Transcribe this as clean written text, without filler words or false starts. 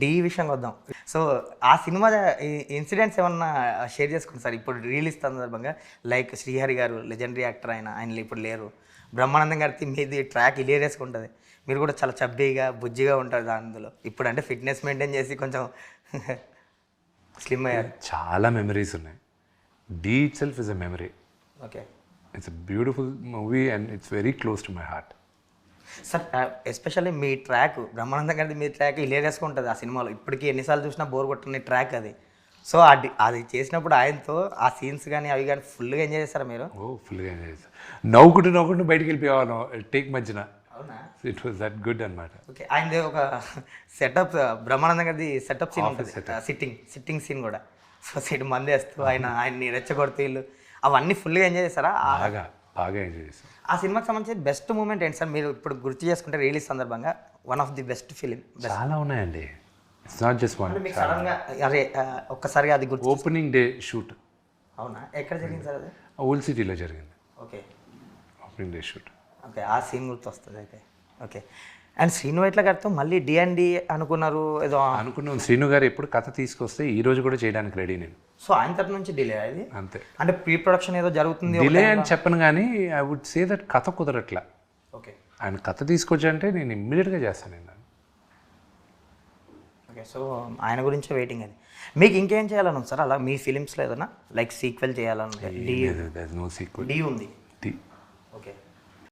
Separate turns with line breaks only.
D విషయంకి వద్దాం. So, ఆ cinema incidents ఏమన్నా షేర్ చేసుకోండి సార్. ఇప్పుడు రిలీజ్ సందర్భంగా లైక్ శ్రీహరి గారు లెజెండరీ యాక్టర్ ఆయన ఇప్పుడు లేరు. బ్రహ్మానందం గారిది మీది ట్రాక్ హిలేరియస్‌గా ఉంటది. మీరు కూడా చాలా చబ్బీగా, బుజ్జిగా ఉంటారు అందులో. ఇప్పుడంటే ఫిట్‌నెస్ మెయింటైన్ చేసి కొంచెం స్లిమ్ అయ్యారు.
చాలా మెమరీస్ ఉన్నాయి. The itself is a memory.
Okay.
It's a beautiful movie and it's very close to my heart.
Sir especially మీ ట్రాక్ బ్రహ్మానందం గారిది మీ ట్రాక్ హిలేరియస్‌గా ఉంటుంది ఆ సినిమాలో. ఇప్పటికి ఎన్నిసార్లు చూసినా బోర్ కొట్టని ట్రాక్ అది. సో, అది చేసినప్పుడు ఆయనతో ఆ సీన్స్ కానీ అవి కానీ ఫుల్‌గా ఎంజాయ్ చేస్తారా మీరు?
ఫుల్గా ఎంజాయ్ చేస్తాను. నవ్వుకుంటూ బయటికి వెళ్ళిపోయాను టేక్ మధ్యన.
అవునా?
ఇట్ వాస్ దట్ గుడ్ అనమాట.
ఓకే. ఆయనది ఒక సెటప్ బ్రహ్మానందం గారిది సెటప్ సీన్ ఉంటుంది. సిట్టింగ్ సీన్ కూడా. సో, సీట్ మందేస్తూ ఆయన్ని రెచ్చగొడుతూ వీళ్ళు అవన్నీ ఫుల్‌గా ఎంజాయ్ చేస్తారా?
బాగా ఎంజాయ్ చేస్తాను.
ఆ సినిమాకి సంబంధించి బెస్ట్ మూమెంట్ ఏంటి సార్? మీరు ఇప్పుడు గుర్తు చేసుకుంటే రిలీజ్ సందర్భంగా one of the best film.
చాలా ఉన్నాయండి. It's not just one.
మీకు సడన్గా అరే ఒక్కసారిగా అది గుర్తు.
Opening day shoot.
అవునా? ఎక్కడ జరిగింది సార్ అది?
ఓల్డ్ సిటీలో జరిగింది
okay.
Opening day shoot.
Okay. ఆ సీన్ గుర్తు వస్తుంది అయితే. ఓకే. అండ్ శ్రీను వైట్ల గారితో మళ్ళీ డి అనుకున్నారు ఏదో
అనుకున్నాం. శ్రీను గారు ఎప్పుడు కథ తీసుకొస్తే ఈ రోజు కూడా చేయడానికి రెడీ నేను.
సో, ఆయన తరపు నుంచి డిలే అది
అంతే.
అంటే ప్రీ ప్రొడక్షన్ ఏదో జరుగుతుంది.
డిలే అని చెప్పను కానీ ఐ వుడ్ సే దట్ కథ కుదరట్లా.
ఓకే.
ఆయన కథ తీసుకొచ్చంటే నేను ఇమ్మీడియట్గా చేస్తాను నేను.
ఓకే. సో, ఆయన గురించే వెయిటింగ్ అది. మీకు ఇంకేం చేయాలని ఉంది సార్ అలా మీ ఫిలిమ్స్లో ఏదైనా లైక్ సీక్వెల్ చేయాలని?
No sequel.
డి ఉంది.
డి.
ఓకే.